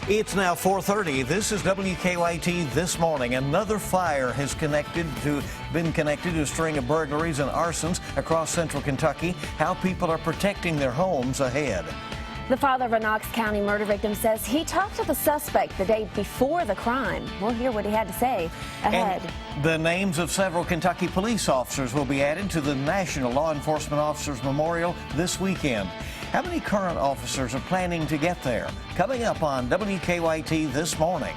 It's now 4:30. This is WKYT This Morning. Another fire has been connected to a string of burglaries and arsons across central Kentucky. How people are protecting their homes ahead. The father of a Knox County murder victim says he talked to the suspect the day before the crime. We'll hear what he had to say ahead. And the names of several Kentucky police officers will be added to the National Law Enforcement Officers Memorial this weekend. How many current officers are planning to get there? Coming up on WKYT This Morning.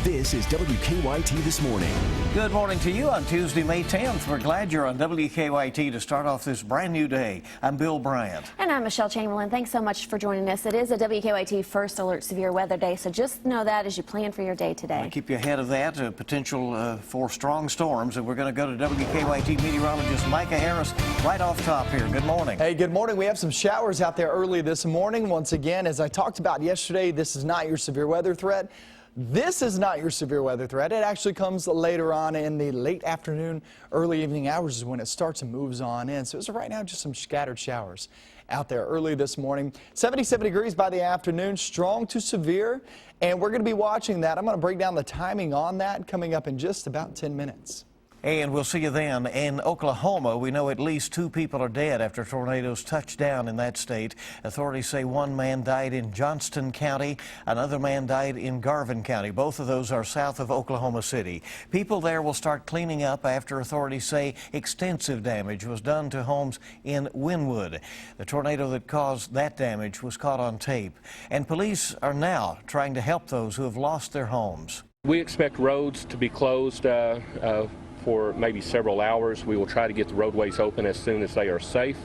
This is WKYT This Morning. Good morning to you on Tuesday, May 10th. We're glad you're on WKYT to start off this brand new day. I'm Bill Bryant. And I'm Michelle Chamberlain. Thanks so much for joining us. It is a WKYT First Alert Severe Weather Day, so just know that as you plan for your day today. I'll keep you ahead of that, potential for strong storms. And we're going to go to WKYT meteorologist Micah Harris right off top here. Good morning. Hey, good morning. We have some showers out there early this morning. Once again, as I talked about yesterday, this is not your severe weather threat. This is not your severe weather threat. It actually comes later on in the late afternoon, early evening hours is when it starts and moves on in. So as of right now, just some scattered showers out there early this morning. 77 degrees by the afternoon, strong to severe, and we're going to be watching that. I'm going to break down the timing on that coming up in just about 10 minutes. And we'll see you then. In Oklahoma, we know at least 2 people are dead after tornadoes touched down in that state. Authorities say one man died in Johnston County, another man died in Garvin County. Both of those are south of Oklahoma City. People there will start cleaning up after authorities say extensive damage was done to homes in Wynwood. The tornado that caused that damage was caught on tape. And police are now trying to help those who have lost their homes. We expect roads to be closed for maybe several hours. We will try to get the roadways open as soon as they are safe,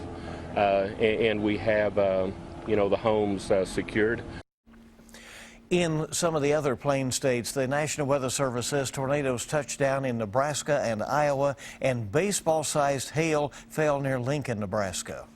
and we have, the homes secured. In some of the other plain states, the National Weather Service says tornadoes touched down in Nebraska and Iowa, and baseball-sized hail fell near Lincoln, Nebraska.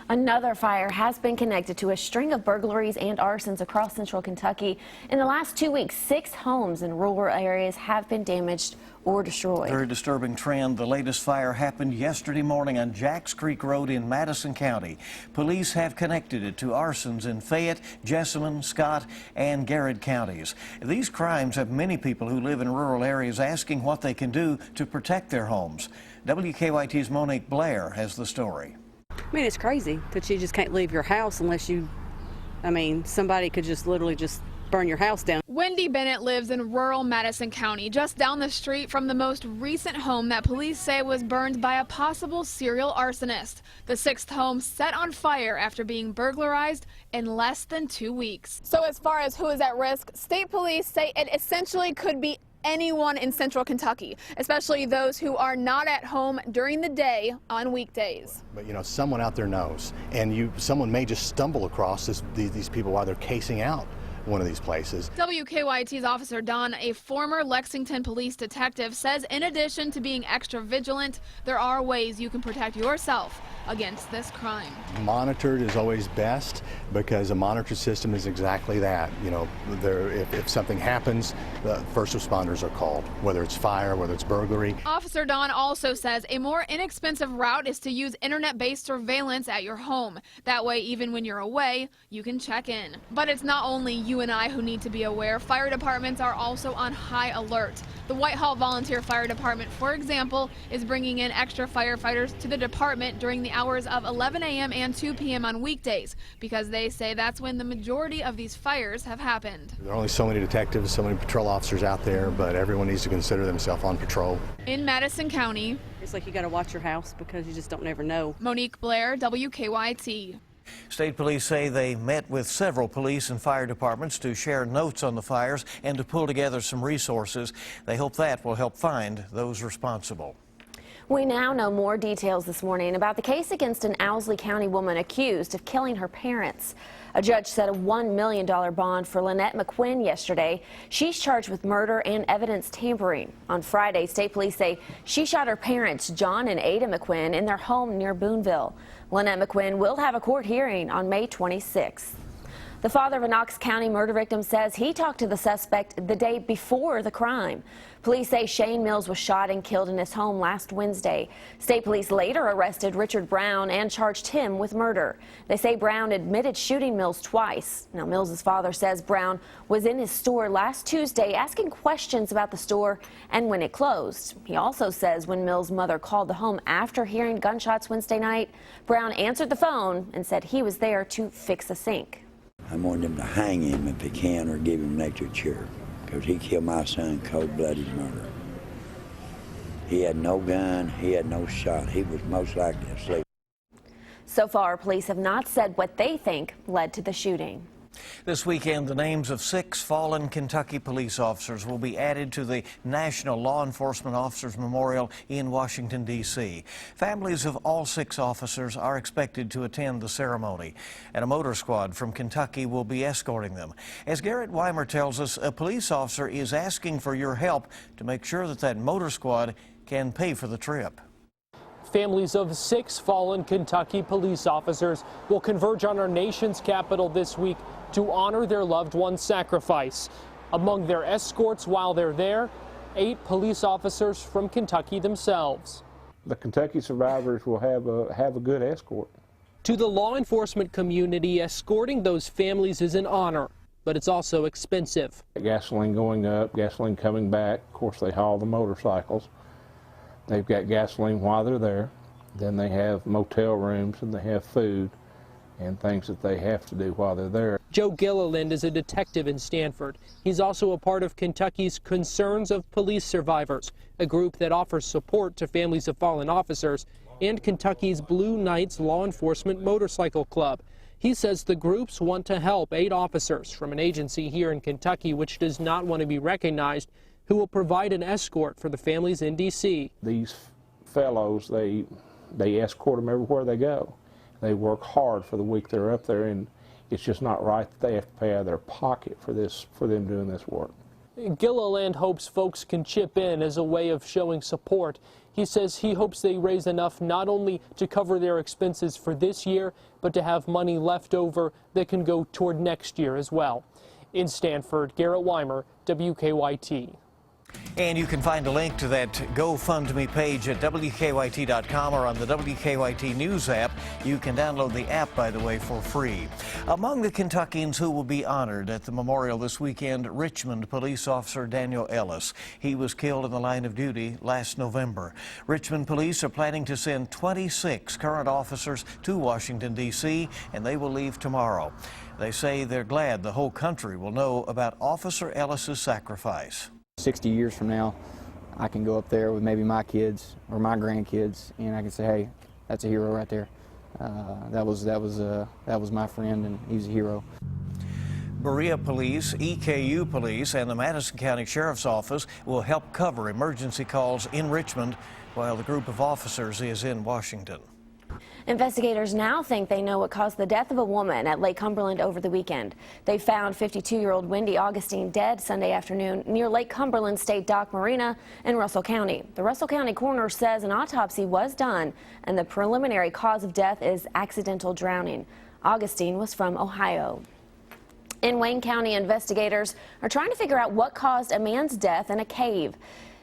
Another fire has been connected to a string of burglaries and arsons across central Kentucky. In the last 2 weeks, 6 homes in rural areas have been damaged or destroyed. Very disturbing trend. The latest fire happened yesterday morning on Jacks Creek Road in Madison County. Police have connected it to arsons in Fayette, Jessamine, Scott, and Garrett counties. These crimes have many people who live in rural areas asking what they can do to protect their homes. WKYT's Monique Blair has the story. I mean, it's crazy that you just can't leave your house unless somebody could just literally just burn your house down. Wendy Bennett lives in rural Madison County, just down the street from the most recent home that police say was burned by a possible serial arsonist. The 6th home set on fire after being burglarized in less than 2 weeks. So as far as who is at risk, state police say it essentially could be anyone in central Kentucky, especially those who are not at home during the day on weekdays. But someone out there knows, and someone may just stumble across these people while they're casing out one of these places. WKYT's Officer Don, a former Lexington police detective, says in addition to being extra vigilant, there are ways you can protect yourself against this crime. Monitored is always best because a monitored system is exactly that. If something happens, the first responders are called, whether it's fire, whether it's burglary. Officer Don also says a more inexpensive route is to use internet-based surveillance at your home. That way, even when you're away, you can check in. But it's not only you and I who need to be aware. Fire departments are also on high alert. The Whitehall Volunteer Fire Department, for example, is bringing in extra firefighters to the department during the hours of 11 a.m. and 2 p.m. on weekdays because they say that's when the majority of these fires have happened. There are only so many detectives, so many patrol officers out there, but everyone needs to consider themselves on patrol. In Madison County, it's like you got to watch your house because you just don't never know. Monique Blair, WKYT. State police say they met with several police and fire departments to share notes on the fires and to pull together some resources. They hope that will help find those responsible. We now know more details this morning about the case against an Owsley County woman accused of killing her parents. A judge set a $1 million bond for Lynette McQuinn yesterday. She's charged with murder and evidence tampering. On Friday, state police say she shot her parents, John and Ada McQuinn, in their home near Boonville. Lynette McQuinn will have a court hearing on May 26th. The father of a Knox County murder victim says he talked to the suspect the day before the crime. Police say Shane Mills was shot and killed in his home last Wednesday. State police later arrested Richard Brown and charged him with murder. They say Brown admitted shooting Mills twice. Now, Mills' father says Brown was in his store last Tuesday asking questions about the store and when it closed. He also says when Mills' mother called the home after hearing gunshots Wednesday night, Brown answered the phone and said he was there to fix a sink. I want them to hang him if they can or give him electric chair because he killed my son cold-blooded murder. He had no gun, he had no shot. He was most likely asleep. So far, police have not said what they think led to the shooting. This weekend, the names of 6 fallen Kentucky police officers will be added to the National Law Enforcement Officers Memorial in Washington, D.C. Families of all 6 officers are expected to attend the ceremony, and a motor squad from Kentucky will be escorting them. As Garrett Weimer tells us, a police officer is asking for your help to make sure that motor squad can pay for the trip. Families of 6 fallen Kentucky police officers will converge on our nation's capital this week to honor their loved one's sacrifice. Among their escorts while they're there, 8 police officers from Kentucky themselves. The Kentucky survivors will have a good escort. To the law enforcement community, escorting those families is an honor, but it's also expensive. Gasoline going up, gasoline coming back. Of course, they haul the motorcycles. They've got gasoline while they're there. Then they have motel rooms and they have food and things that they have to do while they're there. Joe Gilliland is a detective in Stanford. He's also a part of Kentucky's Concerns of Police Survivors, a group that offers support to families of fallen officers, and Kentucky's Blue Knights Law Enforcement Motorcycle Club. He says the groups want to help 8 officers from an agency here in Kentucky which does not want to be recognized, who will provide an escort for the families in D.C. These fellows, they escort them everywhere they go. They work hard for the week they're up there, and it's just not right that they have to pay out of their pocket for them doing this work. Gilliland hopes folks can chip in as a way of showing support. He says he hopes they raise enough not only to cover their expenses for this year, but to have money left over that can go toward next year as well. In Stanford, Garrett Weimer, WKYT. And you can find a link to that GoFundMe page at WKYT.com or on the WKYT News app. You can download the app, by the way, for free. Among the Kentuckians who will be honored at the memorial this weekend, Richmond police officer Daniel Ellis. He was killed in the line of duty last November. Richmond police are planning to send 26 current officers to Washington, D.C., and they will leave tomorrow. They say they're glad the whole country will know about Officer Ellis's sacrifice. 60 years from now, I can go up there with maybe my kids or my grandkids, and I can say, "Hey, that's a hero right there. That was my friend, and he's a hero." Berea Police, EKU Police, and the Madison County Sheriff's Office will help cover emergency calls in Richmond while the group of officers is in Washington. Investigators now think they know what caused the death of a woman at Lake Cumberland over the weekend. They found 52-year-old Wendy Augustine dead Sunday afternoon near Lake Cumberland State Dock Marina in Russell County. The Russell County coroner says an autopsy was done and the preliminary cause of death is accidental drowning. Augustine was from Ohio. In Wayne County, investigators are trying to figure out what caused a man's death in a cave.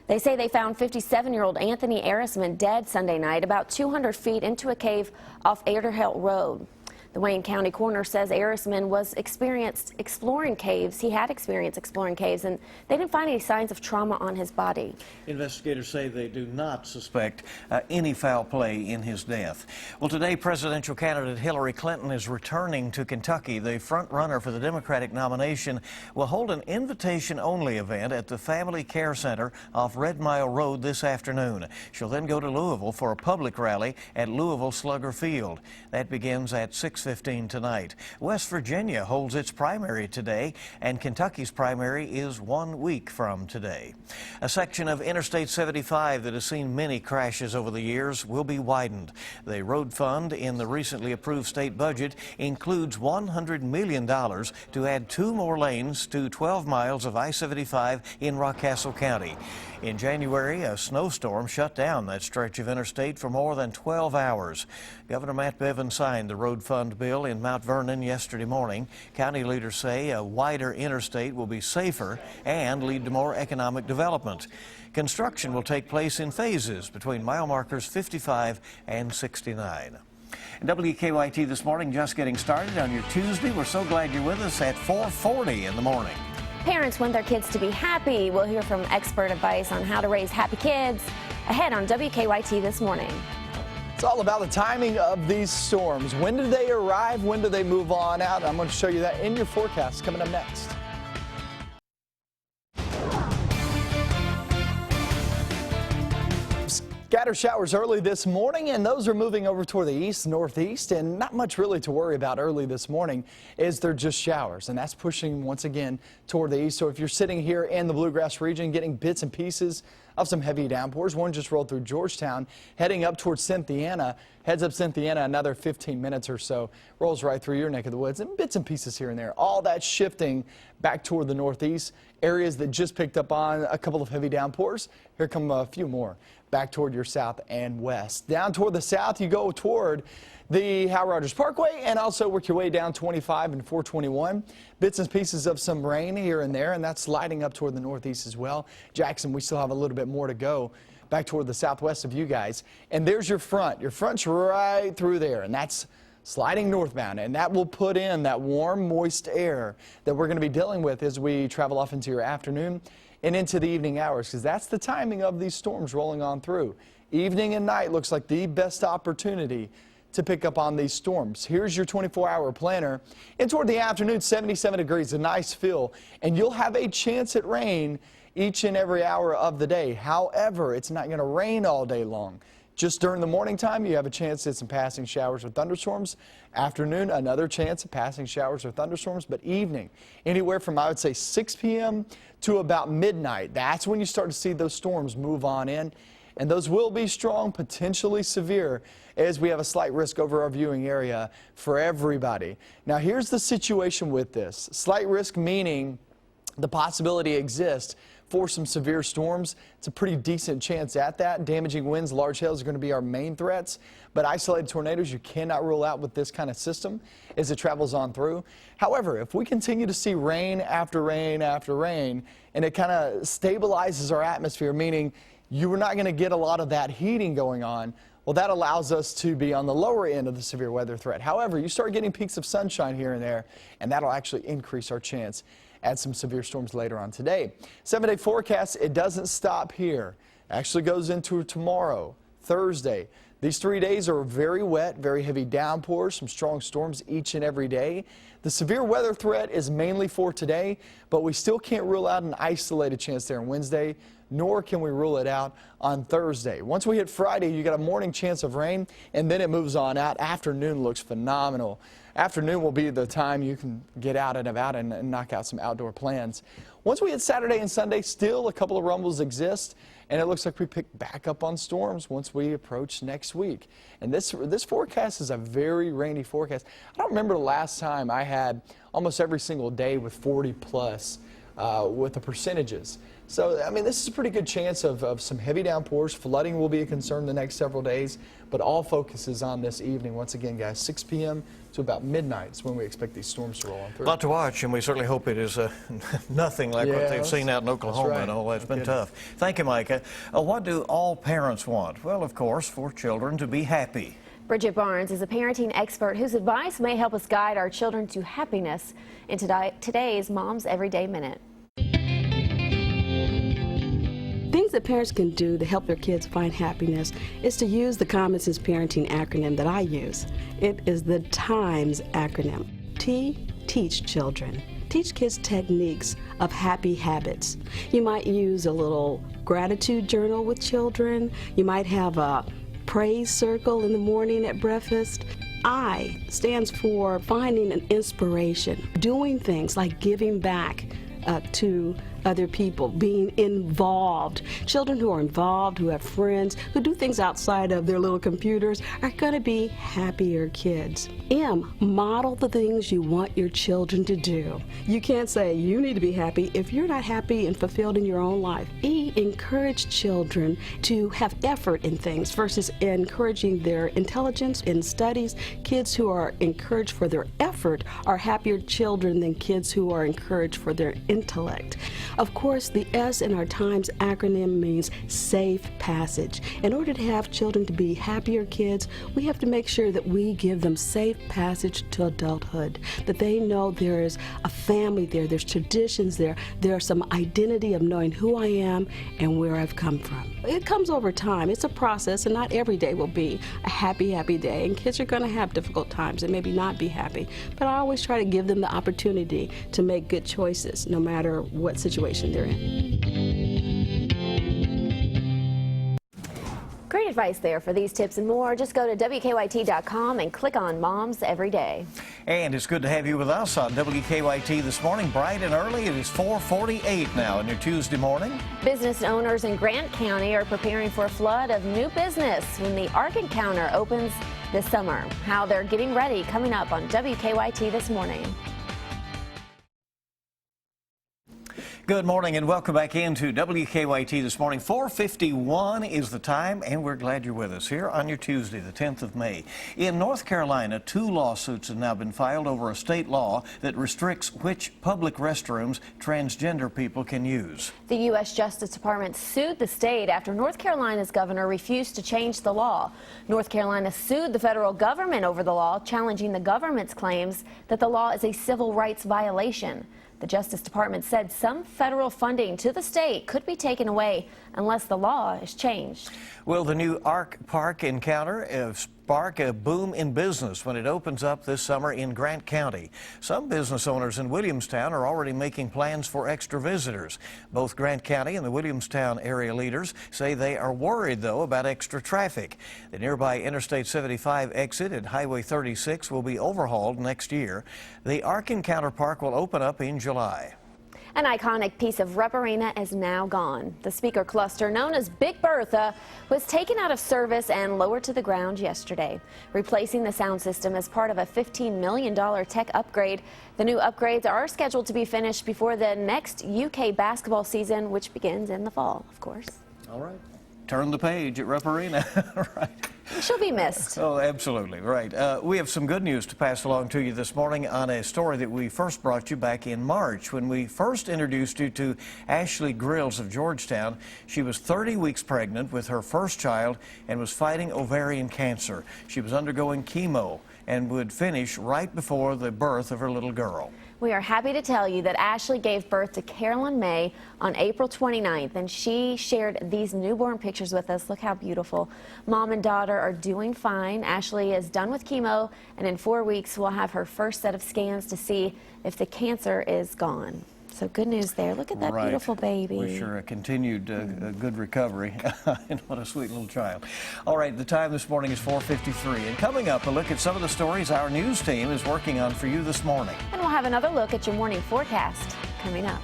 They say they found 57-year-old Anthony Arisman dead Sunday night about 200 feet into a cave off Adderhill Road. The Wayne County coroner says Arisman was experienced exploring caves. He had experience exploring caves, and they didn't find any signs of trauma on his body. Investigators say they do not suspect any foul play in his death. Well, today, presidential candidate Hillary Clinton is returning to Kentucky. The front runner for the Democratic nomination will hold an invitation-only event at the Family Care Center off Red Mile Road this afternoon. She'll then go to Louisville for a public rally at Louisville Slugger Field. That begins at 6:15 tonight. West Virginia holds its primary today, and Kentucky's primary is 1 week from today. A section of Interstate 75 that has seen many crashes over the years will be widened. The road fund in the recently approved state budget includes $100 million to add 2 more lanes to 12 miles of I-75 in Rockcastle County. In January, a snowstorm shut down that stretch of interstate for more than 12 hours. Governor Matt Bevin signed the road fund broadband bill in Mount Vernon yesterday morning. County leaders say a wider interstate will be safer and lead to more economic development. Construction will take place in phases between mile markers 55 and 69. WKYT this morning, just getting started on your Tuesday. We're so glad you're with us at 4:40 in the morning. Parents want their kids to be happy. We'll hear from expert advice on how to raise happy kids ahead on WKYT this morning. It's all about the timing of these storms. When do they arrive? When do they move on out? I'm going to show you that in your forecast coming up next. Scattered showers early this morning, and those are moving over toward the east, northeast, and not much really to worry about early this morning is they're just showers, and that's pushing once again toward the east. So if you're sitting here in the Bluegrass region getting bits and pieces of some heavy downpours, one just rolled through Georgetown, heading up towards Cynthiana, heads up Cynthiana another 15 minutes or so, rolls right through your neck of the woods, and bits and pieces here and there. All that shifting back toward the northeast. Areas that just picked up on a couple of heavy downpours, here come a few more back toward your south and west. Down toward the south, you go toward the Hal Rogers Parkway and also work your way down 25 and 421. Bits and pieces of some rain here and there, and that's sliding up toward the northeast as well. Jackson, we still have a little bit more to go back toward the southwest of you guys. And there's your front. Your front's right through there, and that's sliding northbound, and that will put in that warm, moist air that we're going to be dealing with as we travel off into your afternoon and into the evening hours, because that's the timing of these storms rolling on through. Evening and night looks like the best opportunity to pick up on these storms. Here's your 24-hour planner. And toward the afternoon, 77 degrees, a nice feel, and you'll have a chance at rain each and every hour of the day. However, it's not going to rain all day long. Just during the morning time, you have a chance at some passing showers or thunderstorms. Afternoon, another chance of passing showers or thunderstorms. But evening, anywhere from, I would say, 6 p.m. to about midnight. That's when you start to see those storms move on in. And those will be strong, potentially severe, as we have a slight risk over our viewing area for everybody. Now, here's the situation with this. Slight risk meaning the possibility exists for some severe storms. It's a pretty decent chance at that. Damaging winds, large hails are going to be our main threats, but isolated tornadoes you cannot rule out with this kind of system as it travels on through. However, if we continue to see rain after rain after rain, and it kind of stabilizes our atmosphere, meaning you're not going to get a lot of that heating going on, well, that allows us to be on the lower end of the severe weather threat. However, you start getting peaks of sunshine here and there, and that'll actually increase our chance at some severe storms later on today. 7-day forecast, it doesn't stop here. It actually goes into tomorrow, Thursday. These 3 days are very wet, very heavy downpours, some strong storms each and every day. The severe weather threat is mainly for today, but we still can't rule out an isolated chance there on Wednesday, nor can we rule it out on Thursday. Once we hit Friday, you got a morning chance of rain, and then it moves on out. Afternoon looks phenomenal. Afternoon will be the time you can get out and about and knock out some outdoor plans. Once we hit Saturday and Sunday, still a couple of rumbles exist, and it looks like we pick back up on storms once we approach next week. And this forecast is a very rainy forecast. I don't remember the last time I had almost every single day with 40 plus with the percentages. So, I mean, this is a pretty good chance of some heavy downpours. Flooding will be a concern the next several days, but all focus is on this evening. Once again, guys, 6 p.m. to about midnight is when we expect these storms to roll on through. A lot to watch, and we certainly hope it is nothing like what they've seen out in Oklahoma right. and all. That's been tough. Thank you, Micah. What do all parents want? Well, of course, for children to be happy. Bridget Barnes is a parenting expert whose advice may help us guide our children to happiness in today's Mom's Everyday Minute. Things that parents can do to help their kids find happiness is to use the Common Sense Parenting acronym that I use. It is the TIMES acronym. T, teach children. Teach kids techniques of happy habits. You might use a little gratitude journal with children. You might have a praise circle in the morning at breakfast. I stands for finding an inspiration, doing things like giving back to other people, being involved. Children who are involved, who have friends, who do things outside of their little computers are going to be happier kids. M, model the things you want your children to do. You can't say you need to be happy if you're not happy and fulfilled in your own life. E, encourage children to have effort in things versus encouraging their intelligence in studies. Kids who are encouraged for their effort are happier children than kids who are encouraged for their intellect. Of course, the S in our TIMES acronym means safe passage. In order to have children to be happier kids, we have to make sure that we give them safe passage to adulthood, that they know there is a family there, there's traditions there, there's some identity of knowing who I am and where I've come from. It comes over time. It's a process, and not every day will be a happy, happy day, and kids are going to have difficult times and maybe not be happy, but I always try to give them the opportunity to make good choices no matter what situation they're in. Great advice there. For these tips and more, just go to WKYT.com and click on Moms Every Day. And it's good to have you with us on WKYT this morning, bright and early. It is 4:48 now on your Tuesday morning. Business owners in Grant County are preparing for a flood of new business when the Ark Encounter opens this summer. How they're getting ready coming up on WKYT this morning. Good morning and welcome back into WKYT this morning. 4:51 is the time, and we're glad you're with us here on your Tuesday, the 10th of May. In North Carolina, 2 lawsuits have now been filed over a state law that restricts which public restrooms transgender people can use. The U.S. Justice Department sued the state after North Carolina's governor refused to change the law. North Carolina sued the federal government over the law, challenging the government's claims that the law is a civil rights violation. The Justice Department said some federal funding to the state could be taken away unless the law is changed. Will the new Ark Park Encounter spark a boom in business when it opens up this summer in Grant County? Some business owners in Williamstown are already making plans for extra visitors. Both Grant County and the Williamstown area leaders say they are worried, though, about extra traffic. The nearby Interstate 75 exit at Highway 36 will be overhauled next year. The Ark Encounter Park will open up in July. An iconic piece of Rupp Arena is now gone. The speaker cluster, known as Big Bertha, was taken out of service and lowered to the ground yesterday, replacing the sound system as part of a $15 million tech upgrade. The new upgrades are scheduled to be finished before the next UK basketball season, which begins in the fall, of course. All right. Turn the page at Rupp Arena. Right. She'll be missed. Oh, absolutely. Right. We have some good news to pass along to you this morning on a story that we first brought you back in March when we first introduced you to Ashley Grills of Georgetown. She was 30 weeks pregnant with her first child and was fighting ovarian cancer. She was undergoing chemo and would finish right before the birth of her little girl. We are happy to tell you that Ashley gave birth to Carolyn May on April 29th, and she shared these newborn pictures with us. Look how beautiful. Mom and daughter are doing fine. Ashley is done with chemo, and in 4 weeks we'll have her first set of scans to see if the cancer is gone. So good news there. Look at that beautiful baby. We sure continued a good recovery. And what a sweet little child. All right, the time this morning is 4:53. And coming up, a look at some of the stories our news team is working on for you this morning. And we'll have another look at your morning forecast coming up.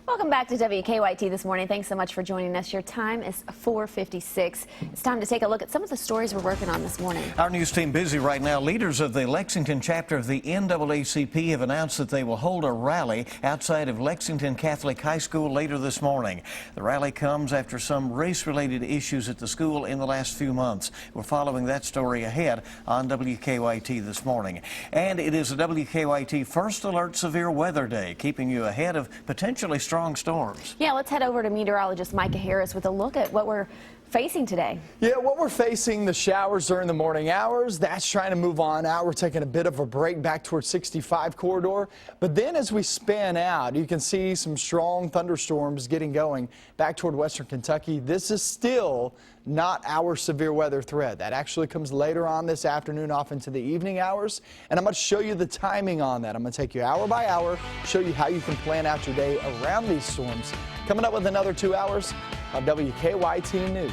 Welcome back to WKYT this morning. Thanks so much for joining us. Your time is 4:56. It's time to take a look at some of the stories we're working on this morning. Our news team busy right now. Leaders of the Lexington chapter of the NAACP have announced that they will hold a rally outside of Lexington Catholic High School later this morning. The rally comes after some race-related issues at the school in the last few months. We're following that story ahead on WKYT this morning. And it is a WKYT First Alert Severe Weather Day, keeping you ahead of potentially strong storms. Yeah, let's head over to meteorologist Micah Harris with a look at what we're facing today. Yeah, what we're facing, the showers during the morning hours, that's trying to move on out. We're taking a bit of a break back towards 65 corridor. But then as we span out, you can see some strong thunderstorms getting going back toward western Kentucky. This is still not our severe weather threat. That actually comes later on this afternoon, off into the evening hours. And I'm going to show you the timing on that. I'm going to take you hour by hour, show you how you can plan out your day around these storms. Coming up with another 2 hours of WKYT News.